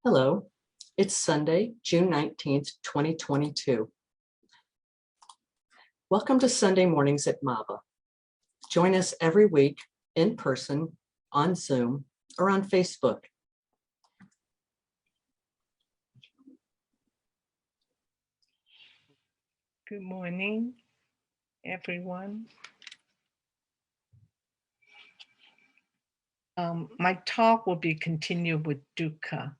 Hello, it's Sunday, June 19th, 2022. Welcome to Sunday mornings at MABA. Join us every week in person, on Zoom, or on Facebook. Good morning, everyone. My talk will be continued with Dukkha.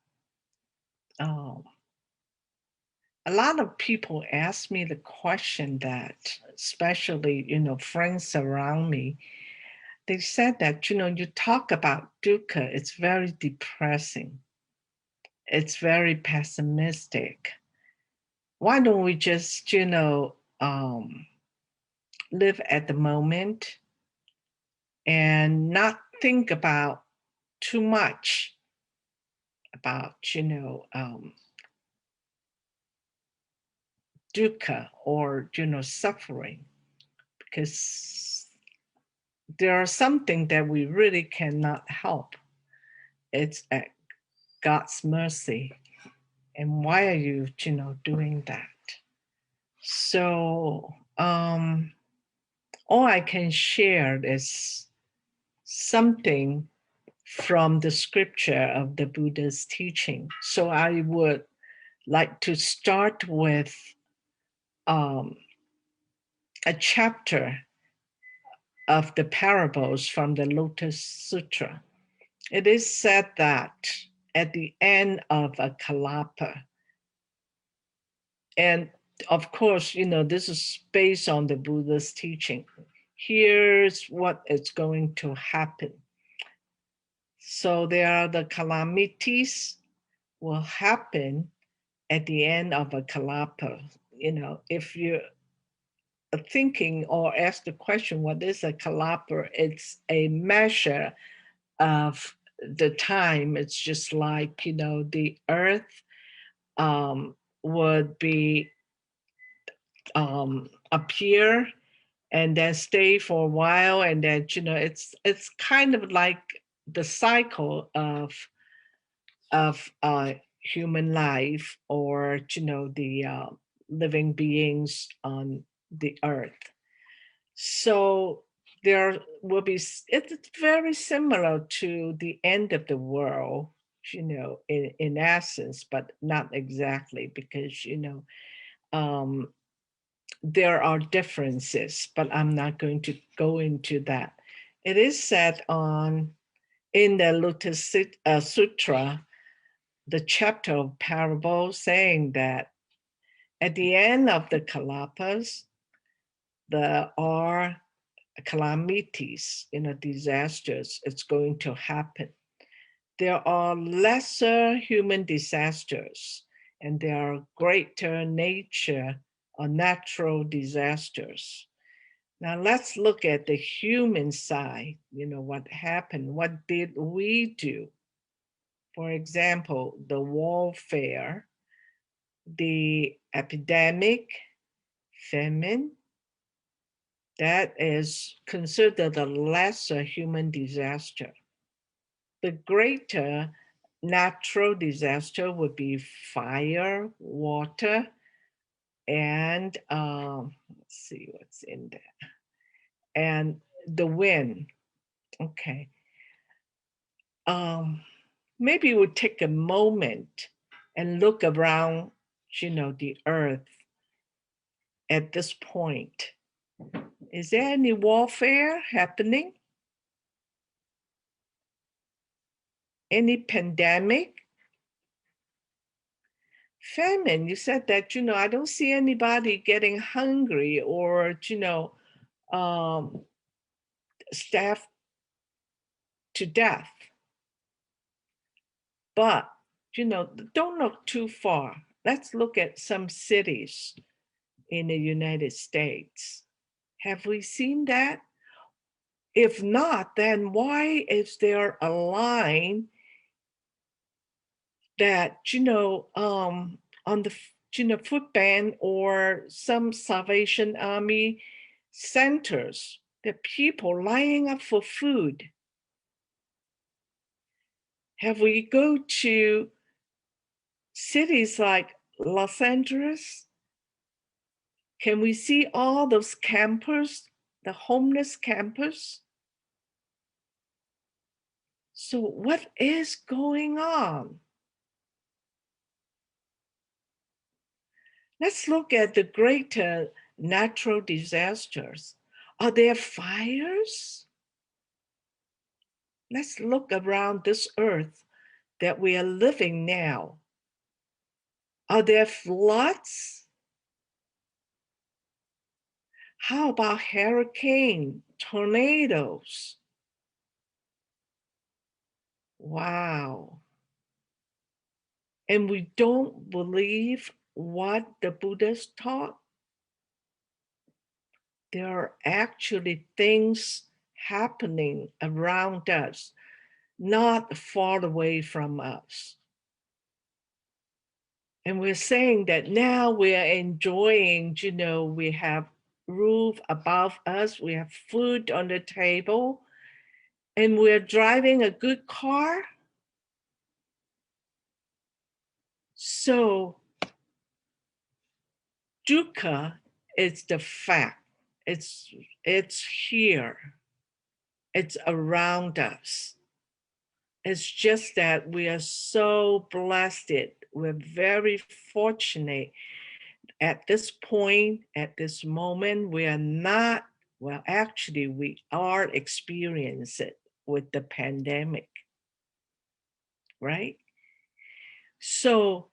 A lot of people ask me the question that, especially, friends around me, they said that, you talk about Dukkha, it's very depressing. It's very pessimistic. Why don't we just, live at the moment and not think about too much about, dukkha or, suffering, because there are something that we really cannot help. It's at God's mercy. And why are you, doing that? So all I can share is something from the scripture of the Buddha's teaching. So I would like to start with a chapter of the parables from the Lotus Sutra. It is said that at the end of a kalapa, and of course, this is based on the Buddha's teaching. Here's what is going to happen. So there are the calamities will happen at the end of a kalapa. If you're thinking or ask the question, what is a kalapa? It's a measure of the time. It's just like, the earth would be appear and then stay for a while, and then it's kind of like the cycle of human life, or the living beings on the earth. So there will be, it's very similar to the end of the world, in essence, but not exactly, because there are differences, but I'm not going to go into that. It is said in the Lotus Sutra, the chapter of parables, saying that at the end of the kalapas, there are calamities, disasters. It's going to happen. There are lesser human disasters, and there are greater nature or natural disasters. Now let's look at the human side. What happened? What did we do? For example, the warfare, the epidemic, famine, that is considered a lesser human disaster. The greater natural disaster would be fire, water, and let's see what's in there, and the wind. Okay. Maybe we'll take a moment and look around, the earth at this point. Is there any warfare happening? Any pandemic? Famine, you said that, I don't see anybody getting hungry or, starved to death. But, don't look too far. Let's look at some cities in the United States. Have we seen that? If not, then why is there a line that, on the, food bank or some Salvation Army centers, the people lining up for food? Have we go to cities like Los Angeles, can we see all those campers, the homeless campers? So what is going on? Let's look at the greater natural disasters. Are there fires? Let's look around this earth that we are living now. Are there floods? How about hurricane, tornadoes? Wow. And we don't believe what the Buddhas taught. There are actually things happening around us, not far away from us. And we're saying that now we are enjoying, we have roof above us, we have food on the table, and we're driving a good car. So dukkha is the fact. It's here. It's around us. It's just that we are so blessed. We're very fortunate at this point, at this moment. We are not, well, actually, we are experiencing it with the pandemic, right? So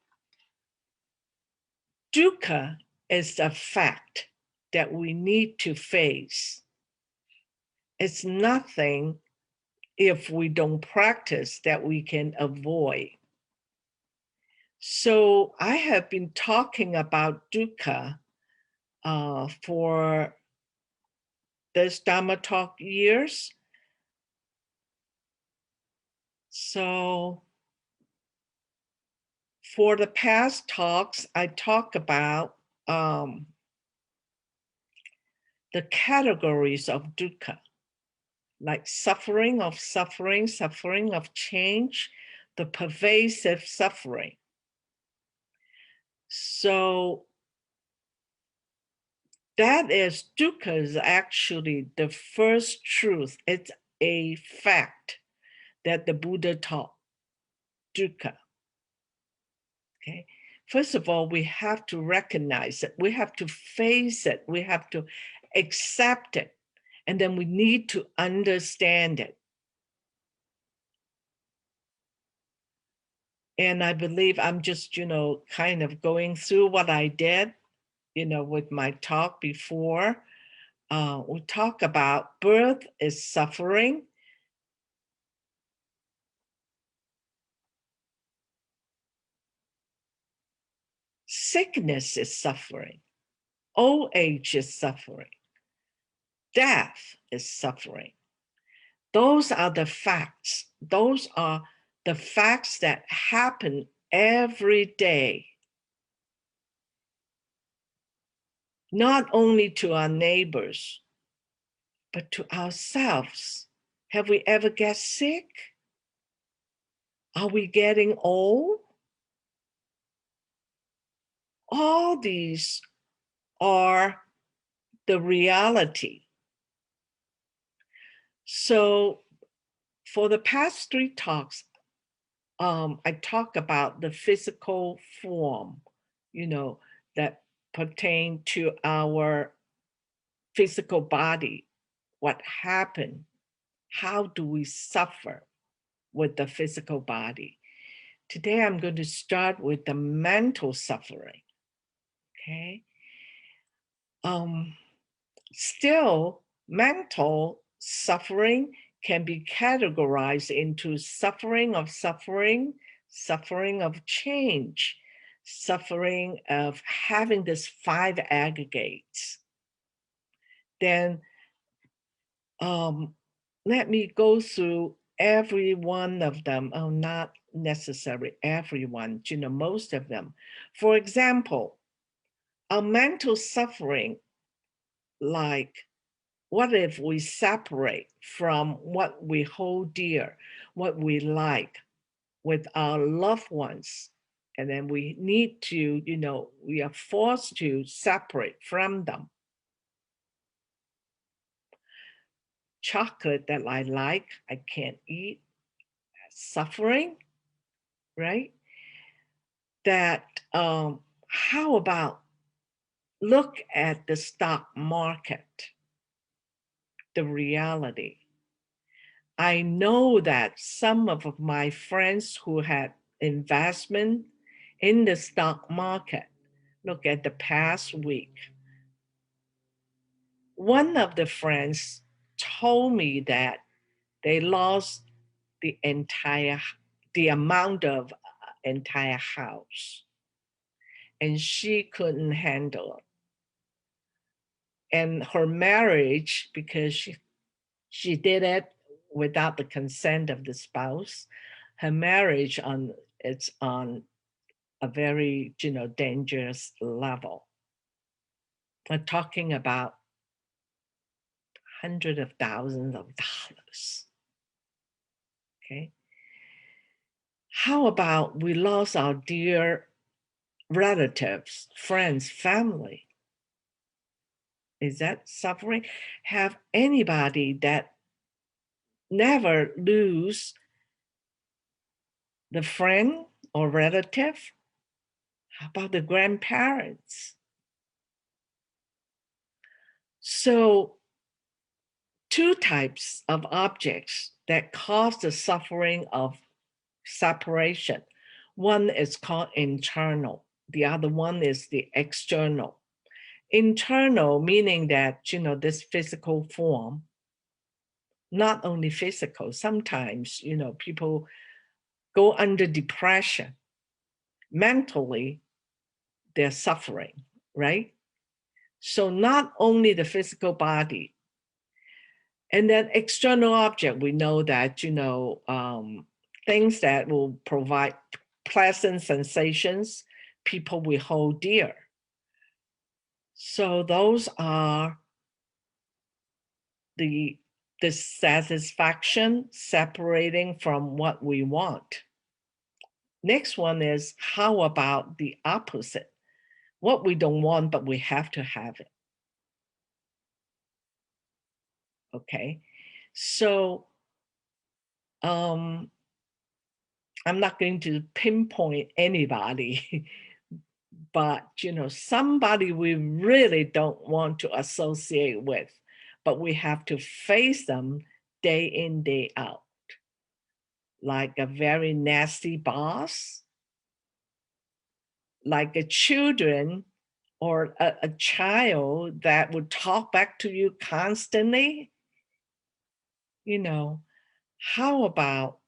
dukkha is a fact that we need to face. It's nothing if we don't practice that we can avoid. So I have been talking about dukkha for this Dharma talk years. So for the past talks, I talk about the categories of dukkha, like suffering of change, the pervasive suffering. So that is, dukkha is actually the first truth. It's a fact that the Buddha taught, dukkha. Okay. First of all, we have to recognize it. We have to face it. We have to accept it. And then we need to understand it. And I believe I'm just, kind of going through what I did, with my talk before. We talk about birth is suffering. Sickness is suffering. Old age is suffering. Death is suffering. Those are the facts. Those are the facts that happen every day. Not only to our neighbors, but to ourselves. Have we ever get sick? Are we getting old? All these are the reality. So for the past 3 talks, I talk about the physical form, that pertain to our physical body. What happened? How do we suffer with the physical body? Today, I'm going to start with the mental suffering. Okay. Still, mental suffering can be categorized into suffering of change, suffering of having this 5 aggregates. Then let me go through every one of them. Oh, not necessarily everyone, most of them. For example, a mental suffering, like, what if we separate from what we hold dear, what we like with our loved ones? And then we need to, we are forced to separate from them. Chocolate that I like, I can't eat. Suffering, right? That how about look at the stock market, the reality. I know that some of my friends who had investment in the stock market, look at the past week. One of the friends told me that they lost the amount of entire house, and she couldn't handle it. And her marriage, because she did it without the consent of the spouse, her marriage it's on a very dangerous level. We're talking about hundreds of thousands of dollars. Okay. How about we lost our dear relatives, friends, family? Is that suffering? Have anybody that never lose the friend or relative? How about the grandparents? So, two types of objects that cause the suffering of separation. One is called internal. The other one is the external. Internal meaning that, this physical form, not only physical, sometimes, people go under depression. Mentally, they're suffering, right? So not only the physical body, and then external object, we know that, things that will provide pleasant sensations, people we hold dear. So those are the dissatisfaction separating from what we want. Next one is, how about the opposite? What we don't want, but we have to have it. Okay. So I'm not going to pinpoint anybody, but somebody we really don't want to associate with, but we have to face them day in, day out. Like a very nasty boss, like a children or a child that would talk back to you constantly. How about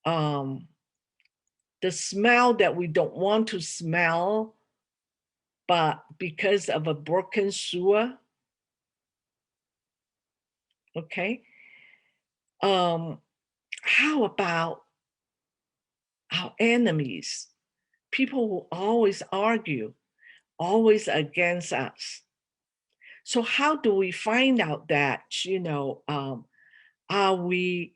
the smell that we don't want to smell, but because of a broken sewer? Okay. How about our enemies? People who always argue, always against us. So how do we find out that, are we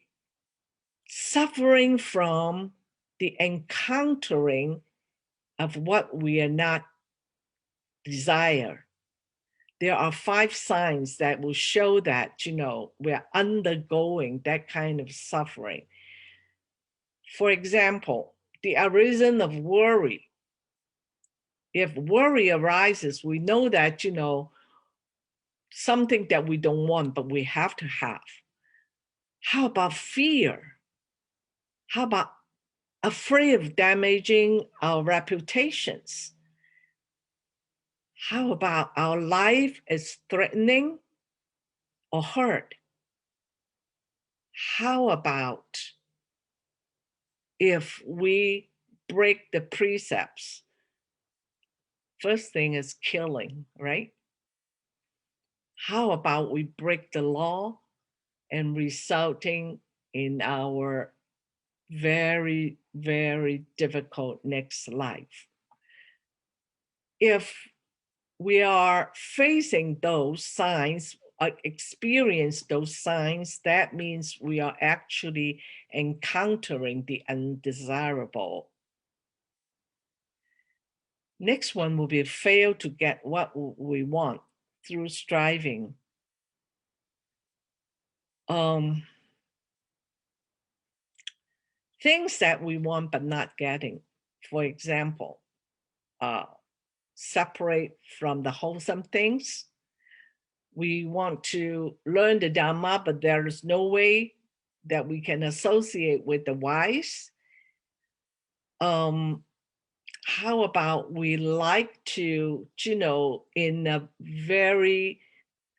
suffering from the encountering of what we are not desire? There are 5 signs that will show that, we're undergoing that kind of suffering. For example, the arisen of worry. If worry arises, we know that, something that we don't want, but we have to have. How about fear? How about afraid of damaging our reputations? How about our life is threatening or hurt? How about if we break the precepts? First thing is killing, right? How about we break the law and resulting in our very, very difficult next life? If we are facing those signs, experience those signs, that means we are actually encountering the undesirable. Next one will be fail to get what we want through striving. Things that we want but not getting. For example, separate from the wholesome things. We want to learn the Dharma, but there is no way that we can associate with the wise. How about we like to, in a very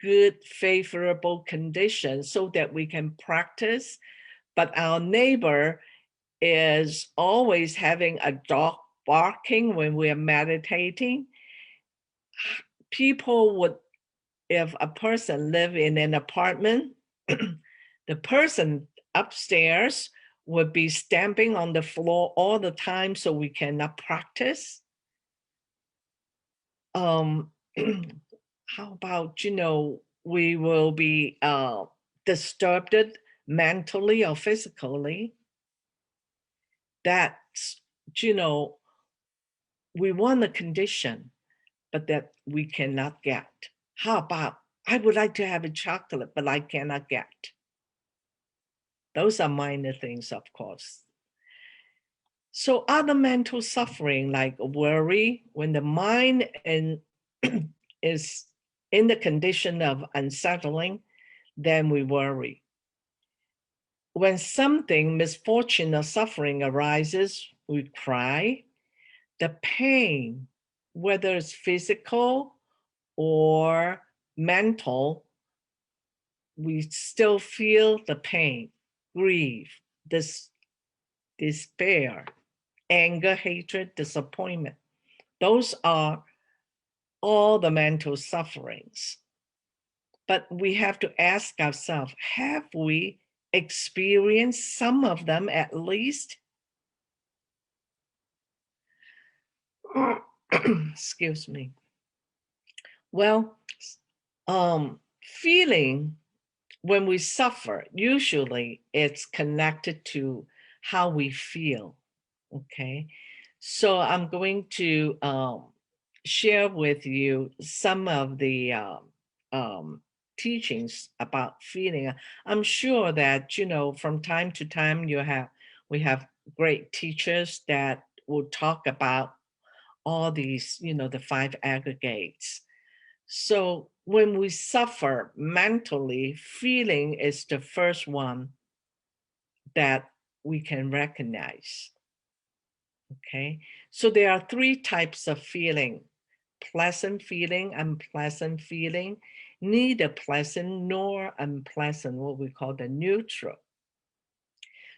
good, favorable condition so that we can practice, but our neighbor is always having a dog barking when we are meditating. People would, if a person live in an apartment, the person upstairs would be stamping on the floor all the time, so we cannot practice. How about, we will be disturbed mentally or physically. That's, we want a condition, but that we cannot get. How about, I would like to have a chocolate, but I cannot get. Those are minor things, of course. So other mental suffering like worry, when the mind is in the condition of unsettling, then we worry. When something, misfortune or suffering arises, we cry. The pain, whether it's physical or mental, we still feel the pain, grief, despair, anger, hatred, disappointment. Those are all the mental sufferings. But we have to ask ourselves, have we experienced some of them at least? Excuse me. Well, feeling, when we suffer, usually it's connected to how we feel. Okay, so I'm going to share with you some of the teachings about feeling. I'm sure that, from time to time we have great teachers that will talk about all these, the 5 aggregates. So when we suffer mentally, feeling is the first one that we can recognize. Okay, so there are 3 types of feeling: pleasant feeling, unpleasant feeling, neither pleasant nor unpleasant, what we call the neutral.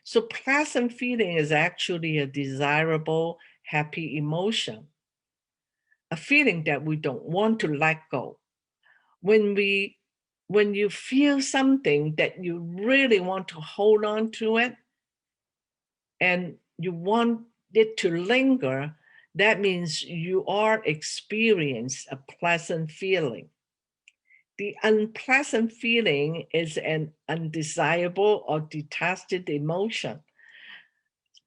So pleasant feeling is actually a desirable, happy emotion, a feeling that we don't want to let go. When you feel something that you really want to hold on to it and you want it to linger, that means you are experiencing a pleasant feeling. The unpleasant feeling is an undesirable or detested emotion.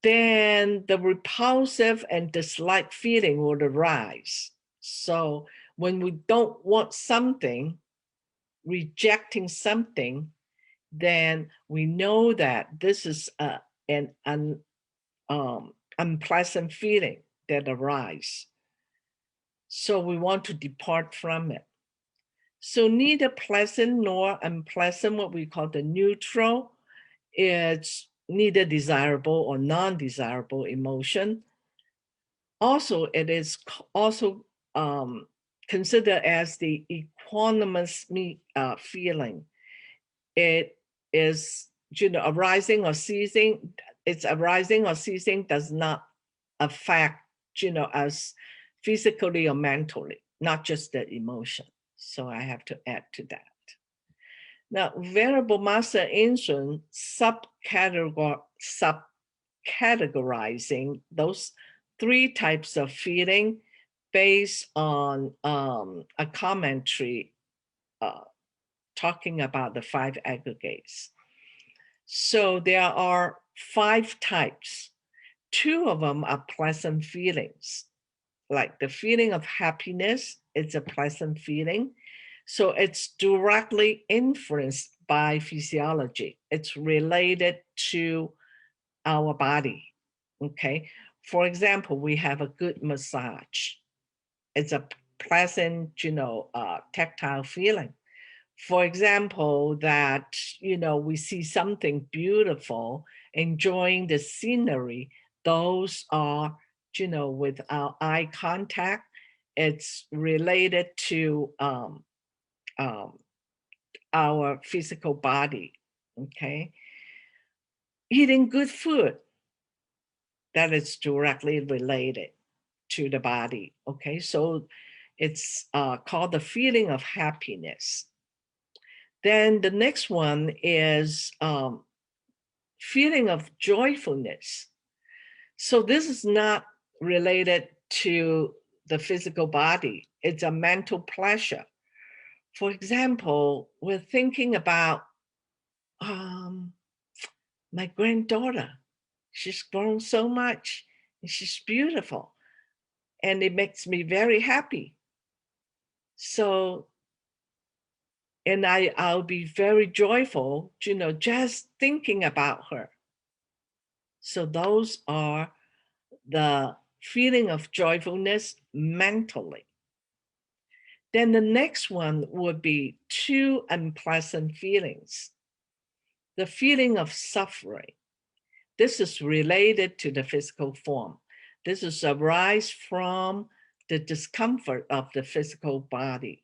Then the repulsive and dislike feeling would arise. So when we don't want something, rejecting something, then we know that this is an unpleasant feeling that arises. So we want to depart from it. So neither pleasant nor unpleasant, what we call the neutral, it's neither desirable or non-desirable emotion. Also, it is also considered as the equanimous feeling. It is, arising or ceasing. Its arising or ceasing does not affect, us physically or mentally, not just the emotion. So I have to add to that. Now, Venerable Master Insun subcategorizing those 3 types of feeling based on a commentary talking about the 5 aggregates. So there are 5 types. 2 of them are pleasant feelings. like the feeling of happiness, it's a pleasant feeling. So it's directly influenced by physiology. It's related to our body. Okay. For example, we have a good massage. It's a pleasant, tactile feeling. For example, that, we see something beautiful, enjoying the scenery. Those are, with our eye contact, it's related to our physical body. Okay. Eating good food, that is directly related to the body. Okay. So it's called the feeling of happiness. Then the next one is feeling of joyfulness. So this is not related to the physical body. It's a mental pleasure. For example, we're thinking about my granddaughter. She's grown so much and she's beautiful. And it makes me very happy. So, and I'll be very joyful, just thinking about her. So those are the feeling of joyfulness mentally. Then the next one would be two unpleasant feelings. The feeling of suffering. This is related to the physical form. This is arise from the discomfort of the physical body.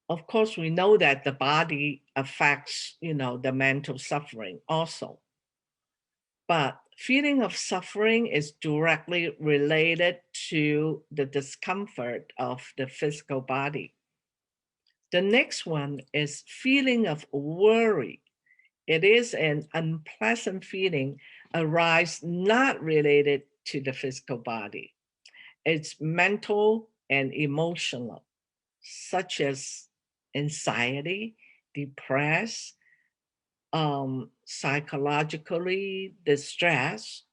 Of course, we know that the body affects, the mental suffering also. But feeling of suffering is directly related to the discomfort of the physical body. The next one is feeling of worry. It is an unpleasant feeling arise not related to the physical body. It's mental and emotional, such as anxiety, depressed, psychologically distressed.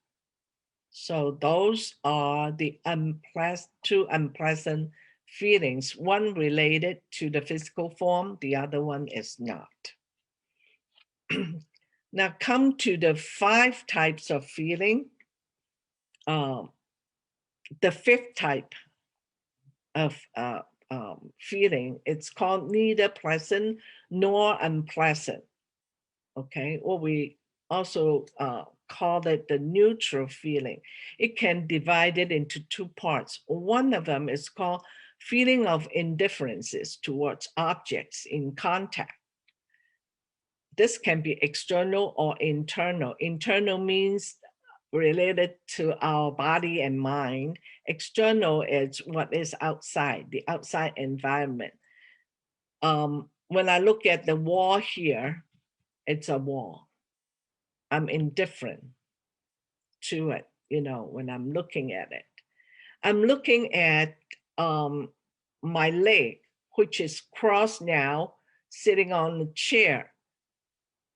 So those are the two unpleasant feelings, one related to the physical form, the other one is not. Now come to the 5 types of feeling. The 5th type of feeling, it's called neither pleasant nor unpleasant. Okay, or we also call it the neutral feeling. It can divide it into 2 parts. One of them is called feeling of indifferences towards objects in contact. This can be external or internal. Internal means related to our body and mind. External is what is outside, the outside environment. When I look at the wall here, it's a wall. I'm indifferent to it, when I'm looking at it. I'm looking at my leg, which is crossed now, sitting on the chair.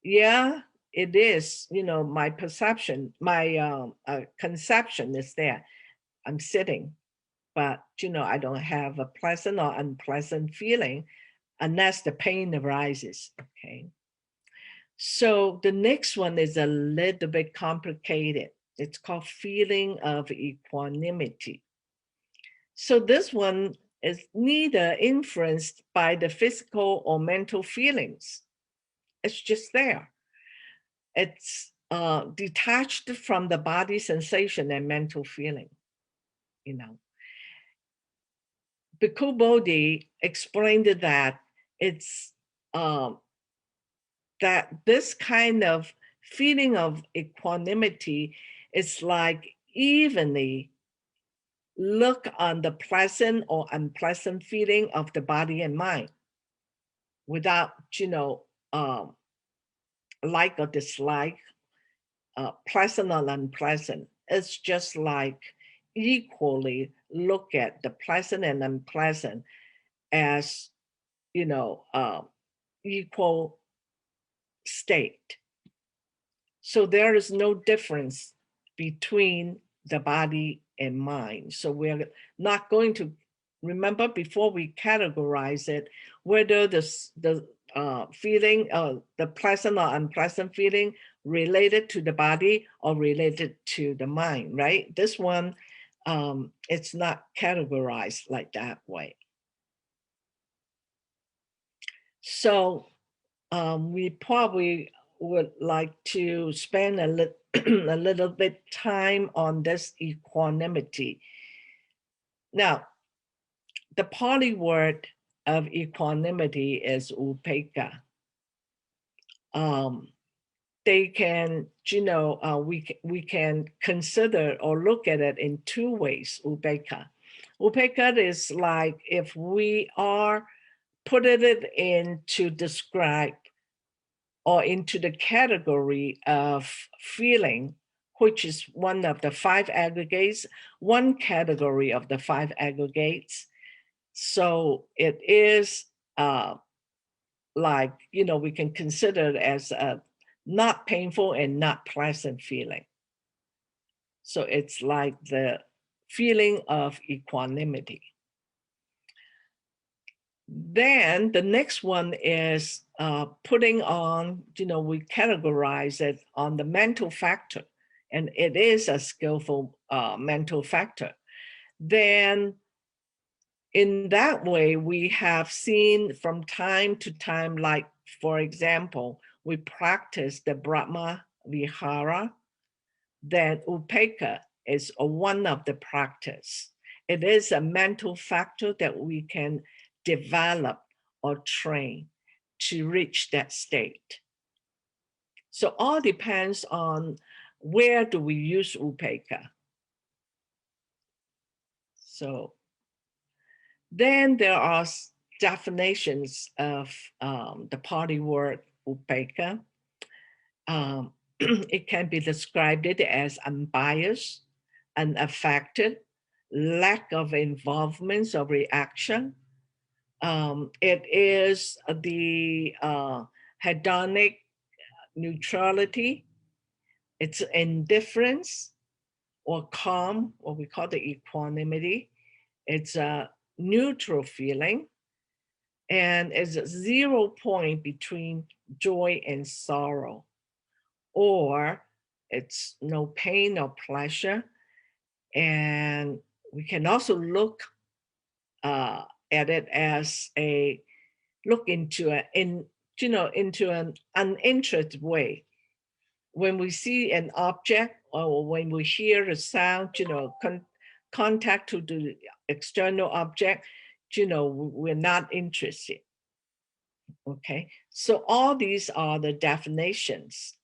Yeah, it is, my perception, my conception is there. I'm sitting, but, I don't have a pleasant or unpleasant feeling unless the pain arises, okay? So the next one is a little bit complicated. It's called feeling of equanimity. So this one is neither influenced by the physical or mental feelings. It's just there. It's detached from the body sensation and mental feeling, Bhikkhu Bodhi explained that it's that this kind of feeling of equanimity is like evenly look on the pleasant or unpleasant feeling of the body and mind without, like or dislike, pleasant or unpleasant. It's just like equally look at the pleasant and unpleasant as, equal state. So there is no difference between the body and mind. So we're not going to remember before we categorize it, whether the feeling, the pleasant or unpleasant feeling related to the body or related to the mind, right? This one, it's not categorized like that way. So we probably would like to spend a little bit time on this equanimity. Now, the Pali word of equanimity is upekkha. They can, we can consider or look at it in two ways, upekkha. Upekkha is like if we are putting it in to describe or into the category of feeling, which is one of the five aggregates, one category of the five aggregates. So it is like, we can consider it as a not painful and not pleasant feeling. So it's like the feeling of equanimity. Then the next one is putting on, we categorize it on the mental factor, and it is a skillful mental factor. Then in that way, we have seen from time to time, like, for example, we practice the Brahma Vihara, then upekkha is one of the practice. It is a mental factor that we can develop or train to reach that state. So all depends on where do we use upekkha. So then there are definitions of the Pali word upekkha. It can be described as unbiased, unaffected, lack of involvement or reaction. It is the hedonic neutrality. It's indifference or calm, what we call the equanimity. It's a neutral feeling, and it's a 0 point between joy and sorrow, or it's no pain or pleasure. And we can also look at it as look into into an uninterested way. When we see an object or when we hear a sound, contact to the external object, we're not interested. Okay, so all these are the definitions.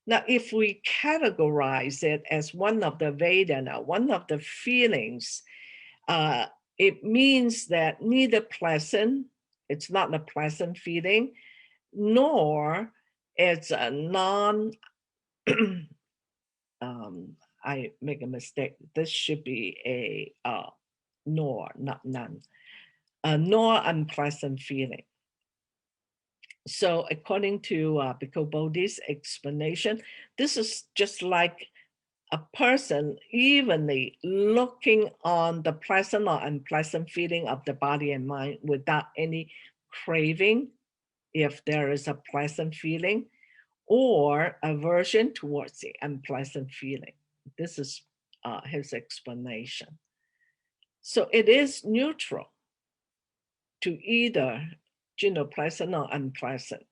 Now, if we categorize it as one of the Vedana, one of the feelings, it means that neither pleasant, it's not a pleasant feeling, nor it's a non, I make a mistake. This should be a nor, not none, nor unpleasant feeling. So according to Bhikkhu Bodhi's explanation, this is just like a person evenly looking on the pleasant or unpleasant feeling of the body and mind without any craving, if there is a pleasant feeling, or aversion towards the unpleasant feeling. This is his explanation. So it is neutral to either pleasant or unpleasant.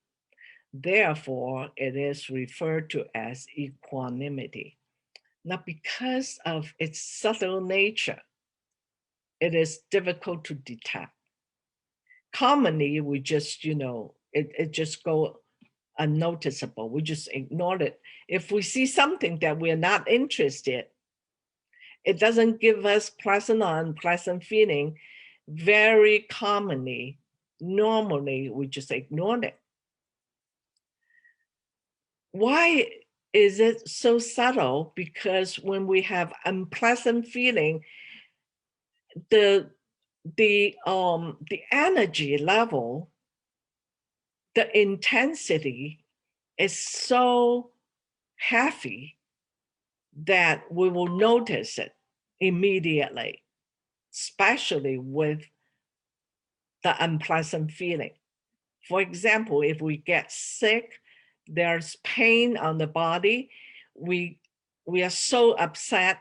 Therefore, it is referred to as equanimity. Now, because of its subtle nature, it is difficult to detect. Commonly, we just, it just go unnoticeable. We just ignore it. If we see something that we're not interested, it doesn't give us pleasant or unpleasant feeling. Very commonly, normally, we just ignore it. Why is it so subtle? Because when we have unpleasant feeling, the energy level, the intensity is so heavy that we will notice it immediately, especially with the unpleasant feeling. For example, if we get sick, there's pain on the body, we are so upset,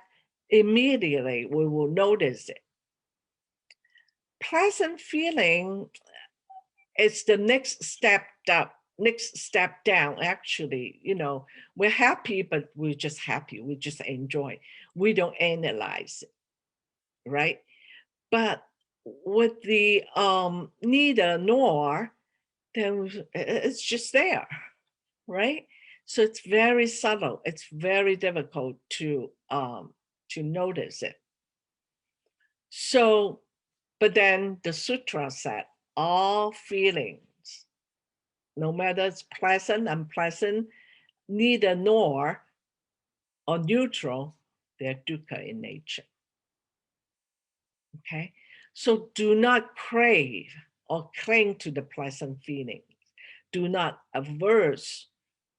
immediately we will notice it. Pleasant feeling is the next step down, actually. We're happy, but we're just happy, we just enjoy, we don't analyze it, right? But with the neither nor, then it's just there, right? So it's very subtle, it's very difficult to notice it. So, but then the sutra said all feelings, no matter it's pleasant, unpleasant, neither nor, or neutral, they're dukkha in nature. Okay, so do not crave or cling to the pleasant feelings. Do not averse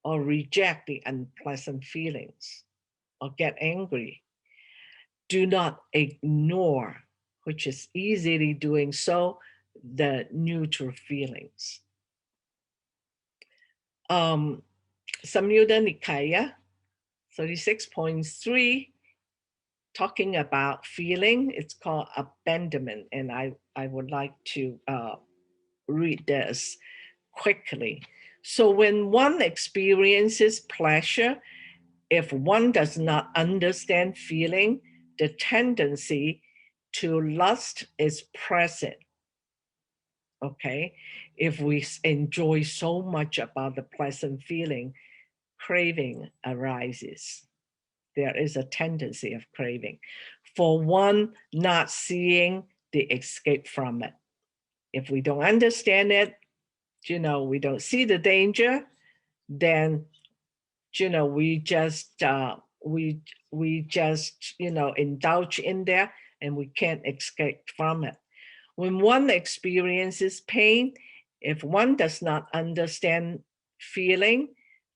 or reject the unpleasant feelings or get angry. Do not ignore, which is easily doing so, the neutral feelings. Samyutta Nikaya 36.3, talking about feeling, it's called abandonment. And I would like to read this quickly. So when one experiences pleasure, if one does not understand feeling, the tendency to lust is present. Okay, if we enjoy so much about the pleasant feeling, craving arises. There is a tendency of craving for one not seeing the escape from it. If we don't understand it, we don't see the danger, then we just indulge in there and we can't escape from it. When one experiences pain, if one does not understand feeling,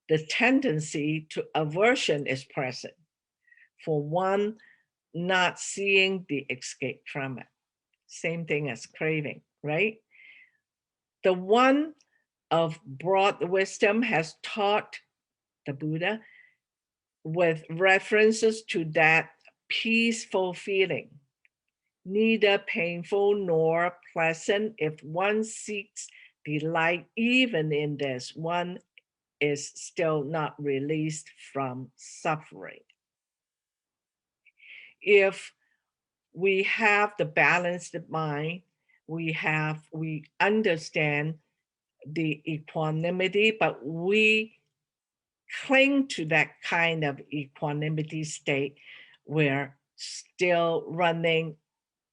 the tendency to aversion is present, for one not seeing the escape from it. Same thing as craving, right? The one of broad wisdom has taught, the Buddha, with references to that peaceful feeling, neither painful nor pleasant. If one seeks delight even in this, one is still not released from suffering. If we have the balanced mind, we understand the equanimity, but we cling to that kind of equanimity state, we're still running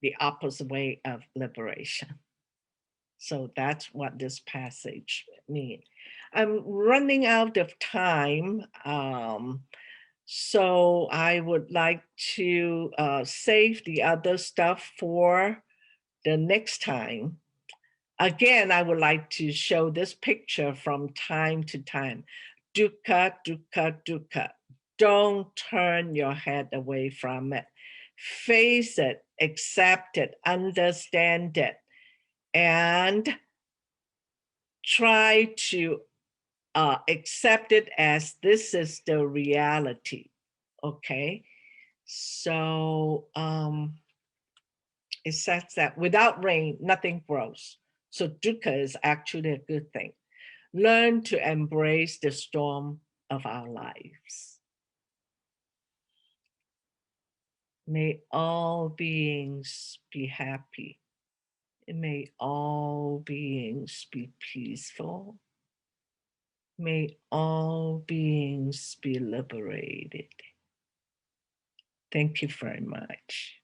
the opposite way of liberation. So that's what this passage means. I'm running out of time, so I would like to save the other stuff for the next time. Again, I would like to show this picture from time to time. Dukkha, dukkha, dukkha. Don't turn your head away from it. Face it, accept it, understand it, and try to accept it as this is the reality. Okay, so it says that without rain, nothing grows. So dukkha is actually a good thing. Learn to embrace the storm of our lives. May all beings be happy. May all beings be peaceful. May all beings be liberated. Thank you very much.